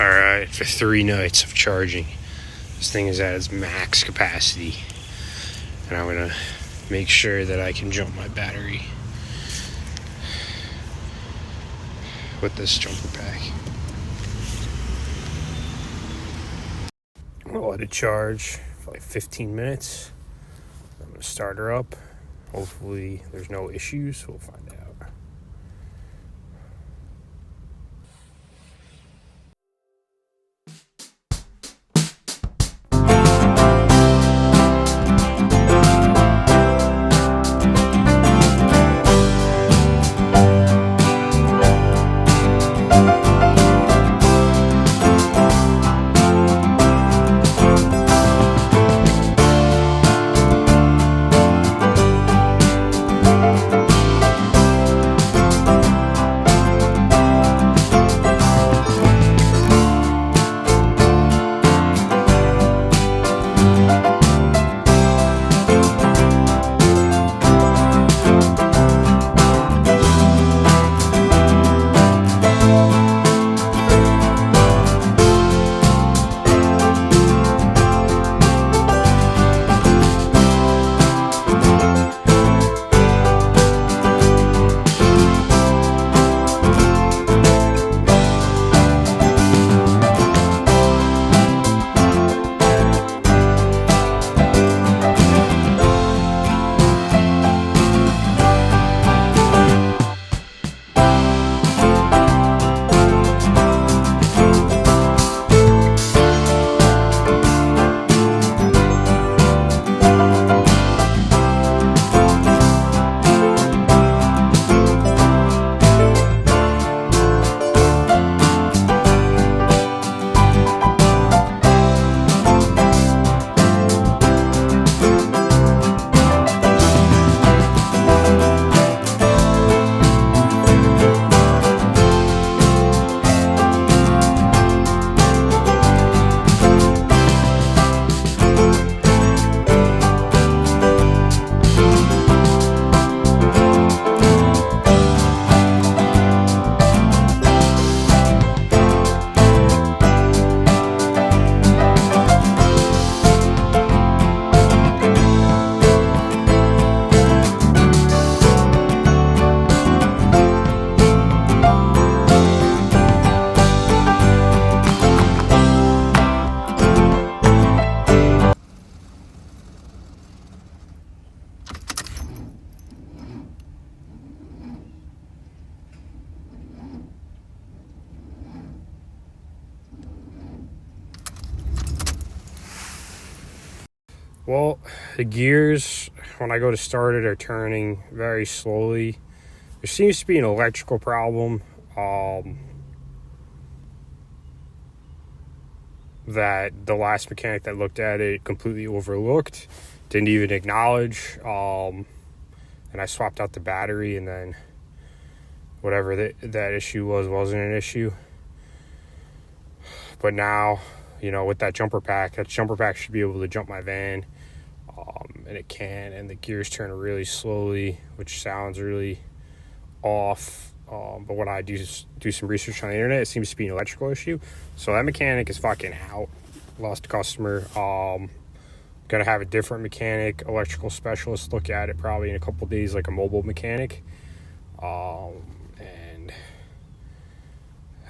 Alright, for 3 nights of charging. This thing is at its max capacity. And I'm gonna make sure that I can jump my battery with this jumper pack. I'll let it charge for like 15 minutes. I'm gonna start her up. Hopefully there's no issues. We'll find out. Well, the gears, when I go to start it, are turning very slowly. There seems to be an electrical problem that the last mechanic that looked at it completely overlooked, didn't even acknowledge. And I swapped out the battery, and then whatever that issue wasn't an issue. But now, with that jumper pack should be able to jump my van. And it can, and the gears turn really slowly, which sounds really off. But when I do some research on the internet, it seems to be an electrical issue. So that mechanic is fucking out. Lost a customer. Gonna have a different mechanic, electrical specialist, look at it probably in a couple days, like a mobile mechanic. And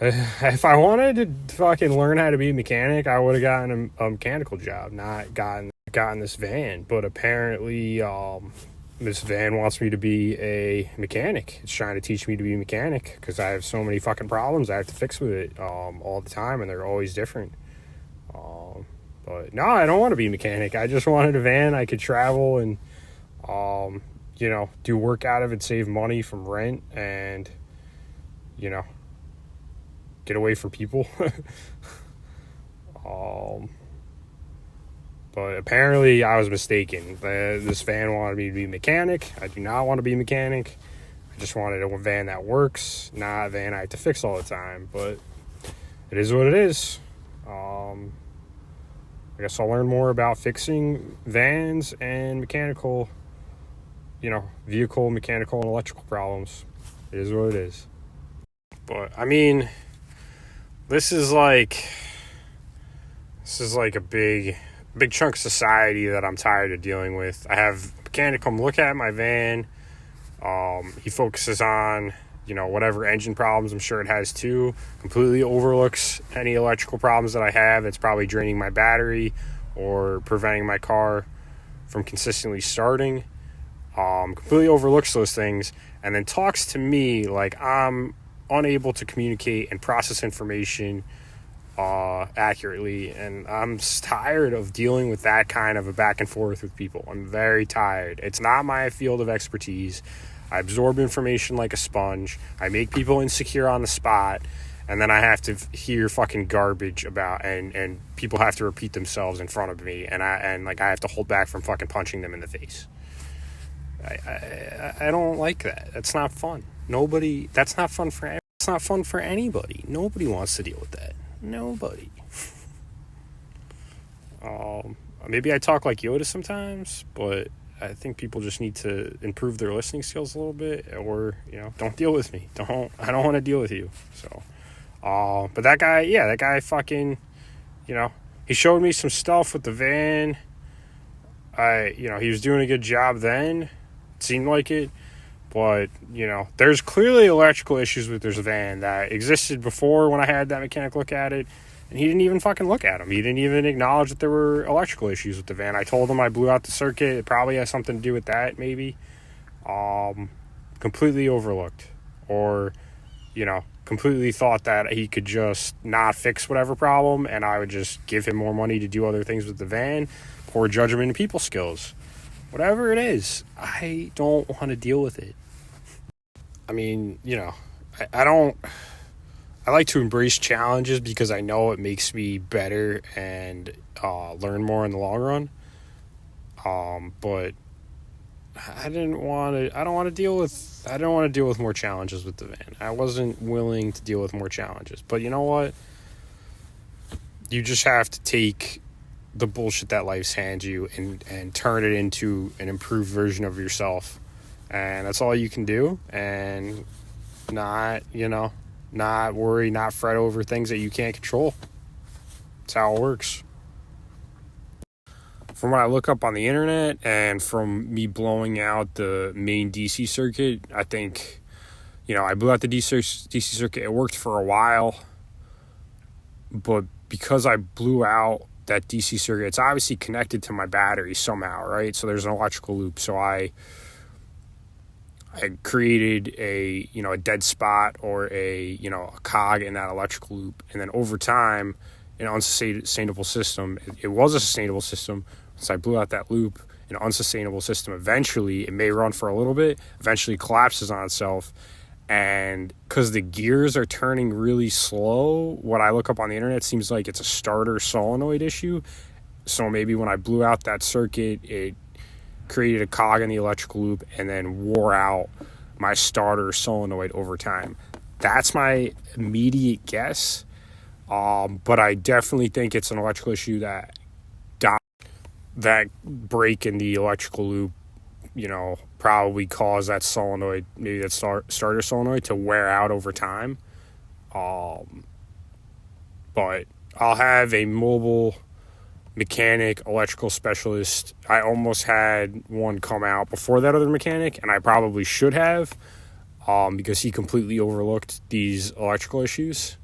if I wanted to fucking learn how to be a mechanic, I would have gotten a mechanical job, not gotten this van. But apparently this van wants me to be a mechanic. It's trying to teach me to be a mechanic because I have so many fucking problems I have to fix with it all the time, and they're always different. But no, I don't want to be a mechanic. I just wanted a van I could travel and do work out of it, save money from rent, and get away from people. But apparently I was mistaken. This van wanted me to be a mechanic. I do not want to be a mechanic. I just wanted a van that works, not a van I have to fix all the time. But it is what it is. I guess I'll learn more about fixing vans and mechanical, vehicle, mechanical, and electrical problems. It is what it is. But, I mean, this is like a big chunk of society that I'm tired of dealing with. I have a mechanic come look at my van. He focuses on, whatever engine problems I'm sure it has too. Completely overlooks any electrical problems that I have. It's probably draining my battery or preventing my car from consistently starting. Completely overlooks those things and then talks to me like I'm unable to communicate and process information accurately, and I'm tired of dealing with that kind of a back and forth with people. I'm very tired. It's not my field of expertise. I absorb information like a sponge. I make people insecure on the spot, and then I have to hear fucking garbage about and people have to repeat themselves in front of me, and I have to hold back from fucking punching them in the face. I don't like that. That's not fun. That's not fun for anybody. Nobody wants to deal with that. Nobody. Maybe I talk like Yoda sometimes, but I think people just need to improve their listening skills a little bit, or don't deal with me. I don't want to deal with you. So, but that guy fucking, he showed me some stuff with the van. He was doing a good job then. It seemed like it. But, there's clearly electrical issues with this van that existed before when I had that mechanic look at it. And he didn't even fucking look at them. He didn't even acknowledge that there were electrical issues with the van. I told him I blew out the circuit. It probably has something to do with that, maybe. Completely overlooked. Or, completely thought that he could just not fix whatever problem and I would just give him more money to do other things with the van. Poor judgment and people skills. Whatever it is, I don't want to deal with it. I mean, I like to embrace challenges because I know it makes me better and learn more in the long run. But I don't want to deal with more challenges with the van. I wasn't willing to deal with more challenges. But you know what? You just have to take the bullshit that life's hands you and turn it into an improved version of yourself. And that's all you can do, and not worry, not fret over things that you can't control. That's how it works. From what I look up on the internet and from me blowing out the main DC circuit, I think, I blew out the DC circuit. It worked for a while, but because I blew out that DC circuit, it's obviously connected to my battery somehow, right? So there's an electrical loop. So I created a dead spot or a cog in that electrical loop, and then over time, an unsustainable system. It was a sustainable system. So I blew out that loop. An unsustainable system. Eventually, it may run for a little bit. Eventually, collapses on itself, and because the gears are turning really slow, what I look up on the internet seems like it's a starter solenoid issue. So maybe when I blew out that circuit, it created a cog in the electrical loop and then wore out my starter solenoid over time. That's my immediate guess. But I definitely think it's an electrical issue that break in the electrical loop, probably caused that solenoid, maybe that starter solenoid, to wear out over time. But I'll have a mobile mechanic, electrical specialist. I almost had one come out before that other mechanic, and I probably should have, because he completely overlooked these electrical issues.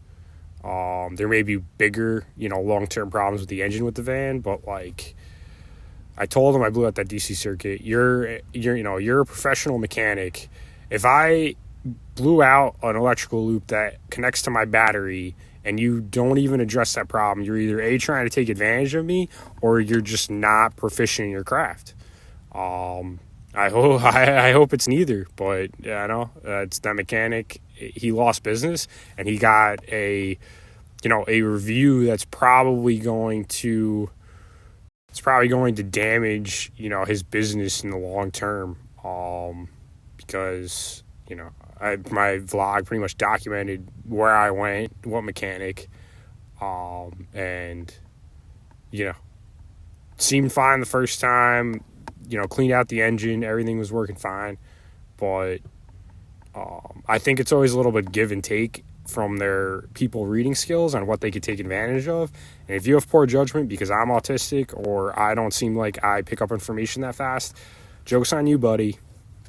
There may be bigger, long-term problems with the engine with the van, but I told him I blew out that DC circuit. You're a professional mechanic. If I blew out an electrical loop that connects to my battery and you don't even address that problem, you're either A, trying to take advantage of me, or you're just not proficient in your craft. I hope it's neither, but it's that mechanic. He lost business and he got a review that's probably going to damage, his business in the long term. Because, my vlog pretty much documented where I went, what mechanic, and, seemed fine the first time, cleaned out the engine, everything was working fine. But I think it's always a little bit give and take from their people reading skills and what they could take advantage of. And if you have poor judgment because I'm autistic or I don't seem like I pick up information that fast, joke's on you, buddy.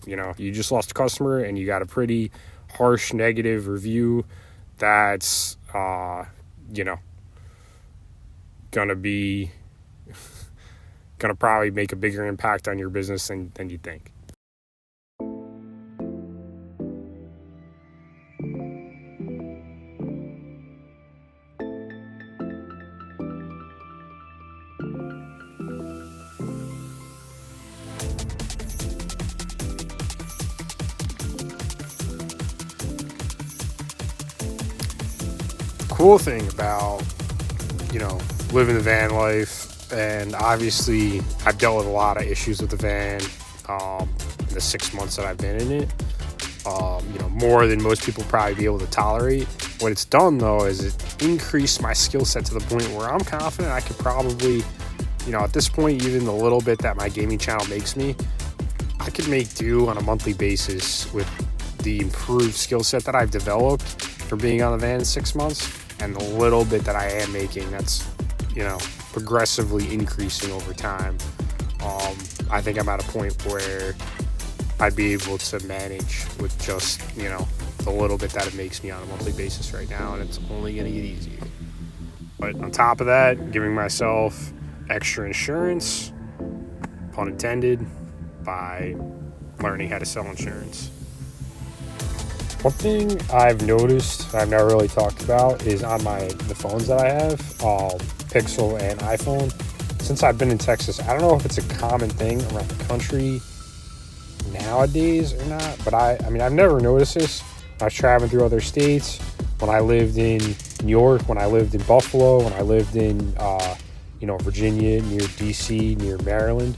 You know, you just lost a customer and you got a pretty harsh negative review that's, you know, gonna probably make a bigger impact on your business than you think. Cool thing about, you know, living the van life, and obviously I've dealt with a lot of issues with the van in the 6 months that I've been in it, you know, more than most people probably be able to tolerate. What it's done though is it increased my skill set to the point where I'm confident I could probably, you know, at this point, even the little bit that my gaming channel makes me, I could make do on a monthly basis with the improved skill set that I've developed from being on the van in 6 months. And the little bit that I am making, that's, you know, progressively increasing over time. I think I'm at a point where I'd be able to manage with just, you know, the little bit that it makes me on a monthly basis right now, and it's only going to get easier. But on top of that, giving myself extra insurance, pun intended, by learning how to sell insurance. One thing I've noticed, I've never really talked about, is on the phones that I have, Pixel and iPhone. Since I've been in Texas, I don't know if it's a common thing around the country nowadays or not, but I mean, I've never noticed this. I was traveling through other states, when I lived in New York, when I lived in Buffalo, when I lived in, you know, Virginia, near DC, near Maryland.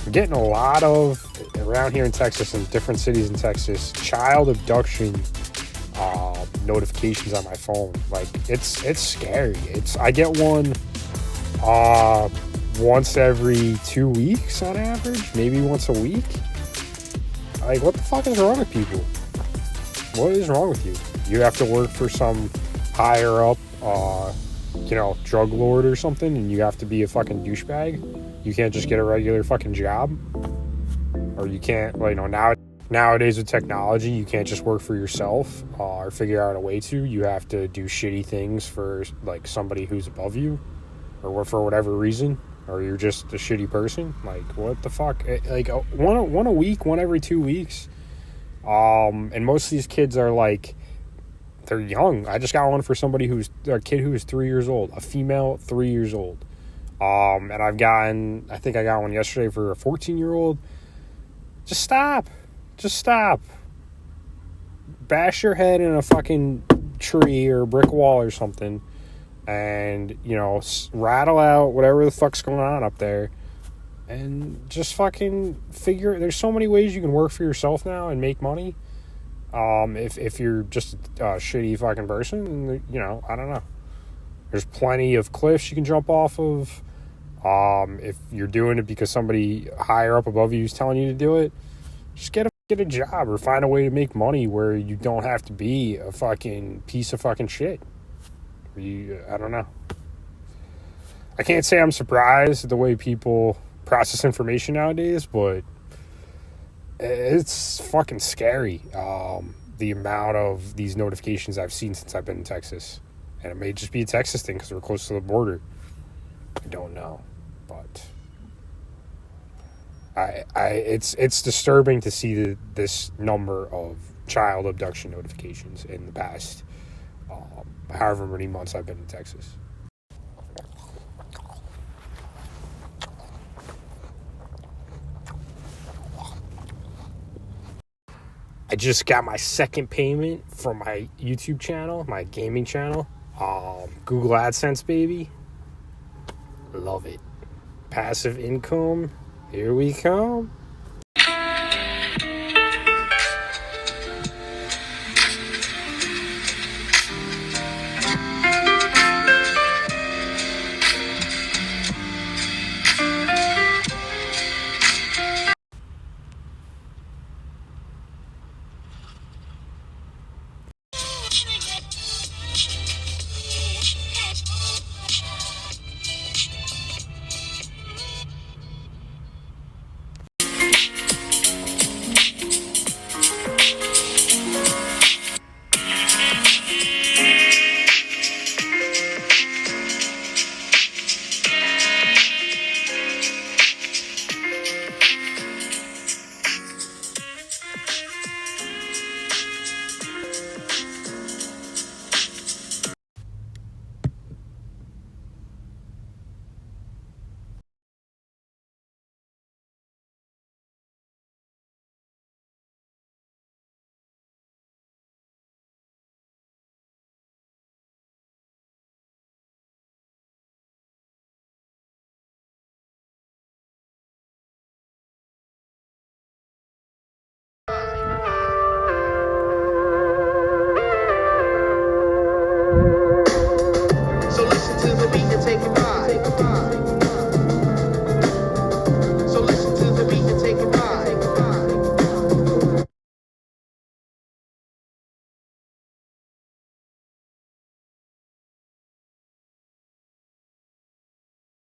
I'm getting a lot of, around here in Texas and different cities in Texas, child abduction notifications on my phone. Like, it's scary. I get one once every 2 weeks on average, maybe once a week. Like, what the fuck is wrong with people? What is wrong with you? You have to work for some higher up, you know, drug lord or something, and you have to be a fucking douchebag? You can't just get a regular fucking job? Or you can't, well, you know, nowadays with technology, you can't just work for yourself or figure out a way to. You have to do shitty things for, like, somebody who's above you, or for whatever reason, or you're just a shitty person. Like, what the fuck? Like, one a week, one every 2 weeks. And most of these kids are, like, they're young. I just got one for a kid who is 3 years old, a female 3 years old. And I think I got one yesterday for a 14-year-old. Just stop. Bash your head in a fucking tree or a brick wall or something, and, you know, rattle out whatever the fuck's going on up there, and just fucking figure. There's so many ways you can work for yourself now and make money. If you're just a shitty fucking person, you know, I don't know. There's plenty of cliffs you can jump off of. If you're doing it because somebody higher up above you is telling you to do it, just get a job or find a way to make money where you don't have to be a fucking piece of fucking shit. I don't know. I can't say I'm surprised at the way people process information nowadays, but it's fucking scary. The amount of these notifications I've seen since I've been in Texas. And it may just be a Texas thing because we're close to the border. I don't know, but it's disturbing to see this number of child abduction notifications in the past however many months I've been in Texas. I just got my second payment from my YouTube channel, my gaming channel. Google AdSense, baby. Love it. Passive income. Here we come.